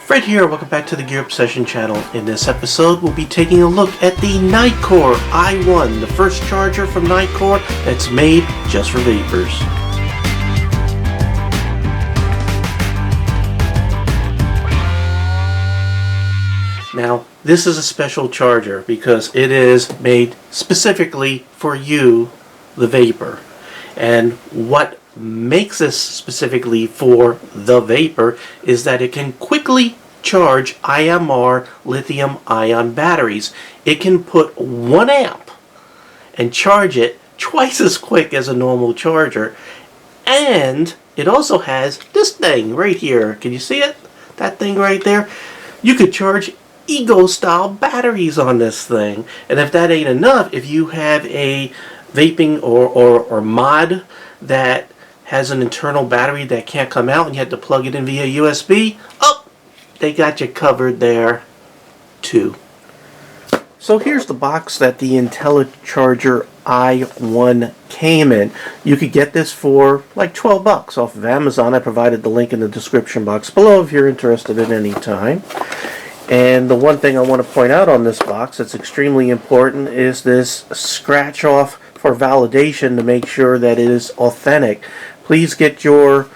Fred here, welcome back to the Gear Obsession channel. In this episode, we'll be taking a look at the Nitecore i1, the first charger from Nitecore that's made just for vapors. Now, this is a special charger because it is made specifically for you, the vapor. And what makes this specifically for the vapor is that it can quickly charge IMR lithium-ion batteries. It can put 1 amp and charge it twice as quick as a normal charger. And it also has this thing right here. Can you see it? That thing right there? You could charge Ego-style batteries on this thing. And if that ain't enough, if you have a vaping or mod that has an internal battery that can't come out and you have to plug it in via USB, oh, they got you covered there too. So here's the box that the Untitled Charger i1 came in. You could get this for like 12 bucks off of Amazon. I provided the link in the description box below if you're interested at any time. And the one thing I want to point out on this box that's extremely important is this scratch off for validation to make sure that it is authentic. Please get your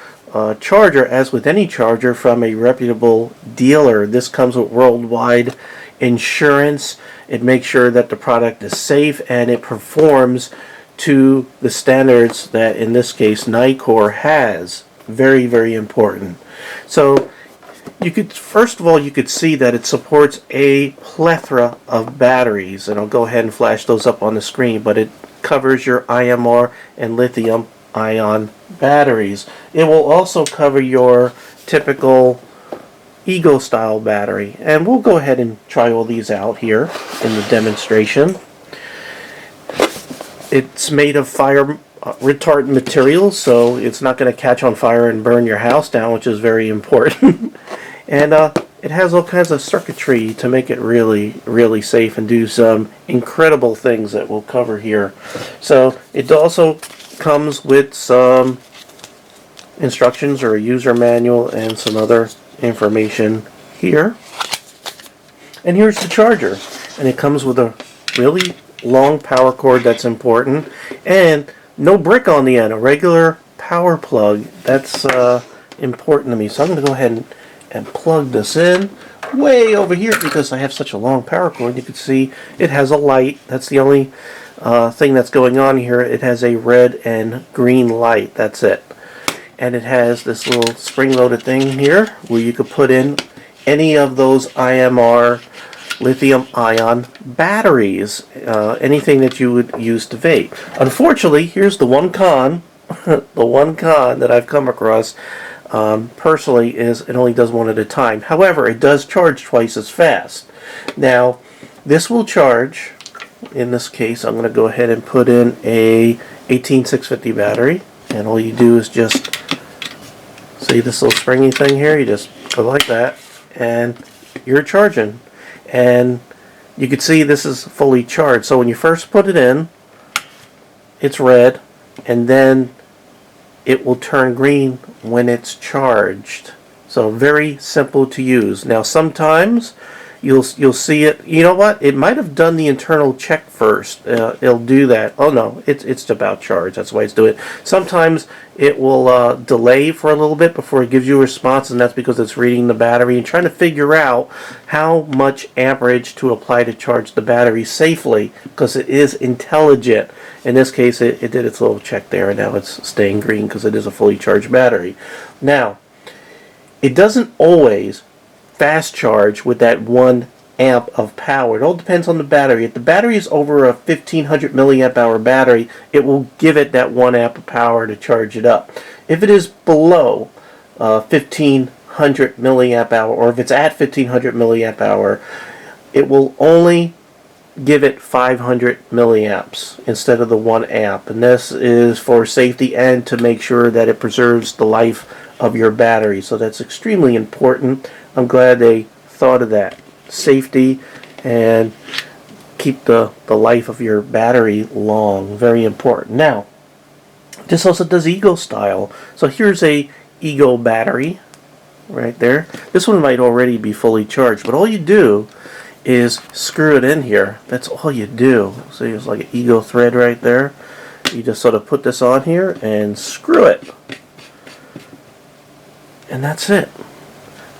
charger, as with any charger, from a reputable dealer. This comes with worldwide insurance. It makes sure that the product is safe and it performs to the standards that, in this case, Nitecore has. Very, very important. So you could, first of all, you could see that it supports a plethora of batteries, and I'll go ahead and flash those up on the screen, but it covers your IMR and lithium-ion batteries. It will also cover your typical Ego-style battery, and we'll go ahead and try all these out here in the demonstration. It's made of fire retardant material, so it's not going to catch on fire and burn your house down, which is very important. And it has all kinds of circuitry to make it really, really safe and do some incredible things that we'll cover here. So it also comes with some instructions or a user manual and some other information here. And here's the charger. And it comes with a really long power cord that's important. And no brick on the end, a regular power plug. That's important to me. So I'm going to go ahead and plug this in way over here because I have such a long power cord. You can see it has a light. That's the only thing that's going on here. It has a red and green light. That's it. And it has this little spring-loaded thing here where you could put in any of those IMR lithium-ion batteries, anything that you would use to vape. Unfortunately, here's the one con, the one con that I've come across personally is it only does one at a time. However, it does charge twice as fast. Now, this will charge, in this case, I'm going to go ahead and put in a 18650 battery, and all you do is just see this little springy thing here, you just go like that, and you're charging. And you can see this is fully charged. So when you first put it in, it's red, and then it will turn green when it's charged. So very simple to use. Now sometimes you'll see it, you know what, it might have done the internal check first. It'll do that. Oh no, it's about charge. That's why it's doing it. Sometimes it will delay for a little bit before it gives you a response, and that's because it's reading the battery and trying to figure out how much amperage to apply to charge the battery safely, because it is intelligent. In this case, it did its little check there, and now it's staying green because it is a fully charged battery. Now, it doesn't always fast charge with that 1 amp of power. It all depends on the battery. If the battery is over a 1500 milliamp hour battery, it will give it that 1 amp of power to charge it up. If it is below 1500 milliamp hour, or if it's at 1500 milliamp hour, it will only give it 500 milliamps instead of the 1 amp. And this is for safety and to make sure that it preserves the life of your battery. So that's extremely important. I'm glad they thought of that. Safety and keep the life of your battery long. Very important. Now, this also does Ego style. So here's a Ego battery. right there. This one might already be fully charged, but all you do is screw it in here. That's all you do. So there's like an ego thread right there. You just sort of put this on here and screw it. And that's it.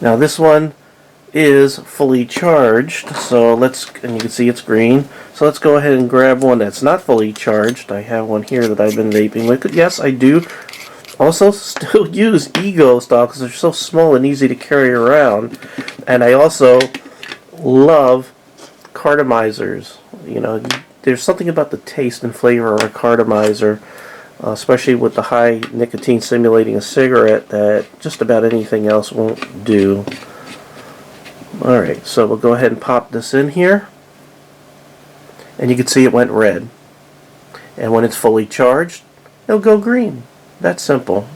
Now this one is fully charged, so and you can see it's green. So let's go ahead and grab one that's not fully charged. I have one here that I've been vaping with. Yes, I do also still use ego style because they're so small and easy to carry around. And I also love cartomizers. You know, there's something about the taste and flavor of a cartomizer, especially with the high nicotine stimulating a cigarette, that just about anything else won't do. Alright, so we'll go ahead and pop this in here, and you can see it went red. And when it's fully charged, it'll go green. That's simple.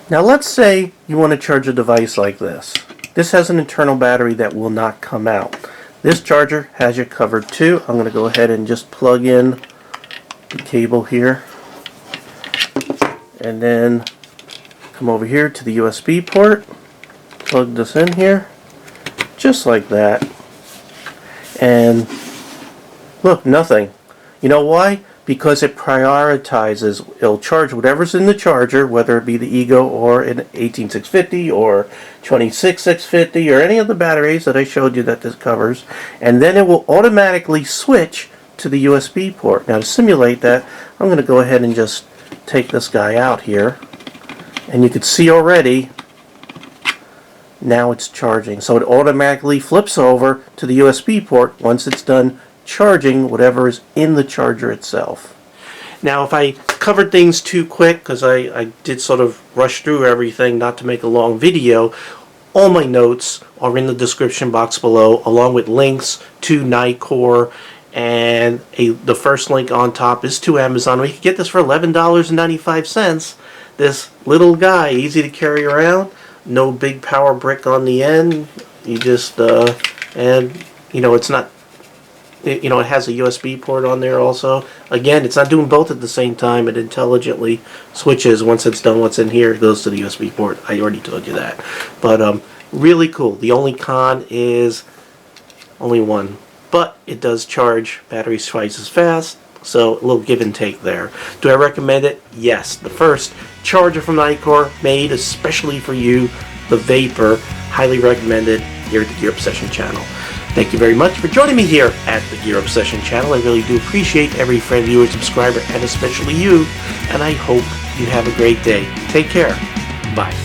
Now let's say you want to charge a device like this. This has an internal battery that will not come out. This charger has you covered too. I'm going to go ahead and just plug in the cable here, and then come over here to the USB port, plug this in here, just like that, and look, nothing. You know why? Because it prioritizes. It'll charge whatever's in the charger, whether it be the Ego or an 18650 or 26650 or any of the batteries that I showed you that this covers, and then it will automatically switch to the USB port. Now to simulate that, I'm going to go ahead and just take this guy out here, and you can see already now it's charging. So it automatically flips over to the USB port once it's done charging whatever is in the charger itself. Now if I covered things too quick, because I did sort of rush through everything not to make a long video, all my notes are in the description box below, along with links to Nitecore, and the first link on top is to Amazon. We can get this for $11.95. This little guy, easy to carry around, no big power brick on the end. You just and you know, it's not, you know, it has a USB port on there also. Again, it's not doing both at the same time. It intelligently switches. Once it's done what's in here, it goes to the USB port. I already told you that. But really cool. The only con is only one, but it does charge batteries twice as fast, so a little give and take there. Do I recommend it? Yes. The first charger from Nitecore, made especially for you, the Vapor. Highly recommended here at the Gear Obsession channel. Thank you very much for joining me here at the Gear Obsession channel. I really do appreciate every friend, viewer, subscriber, and especially you. And I hope you have a great day. Take care. Bye.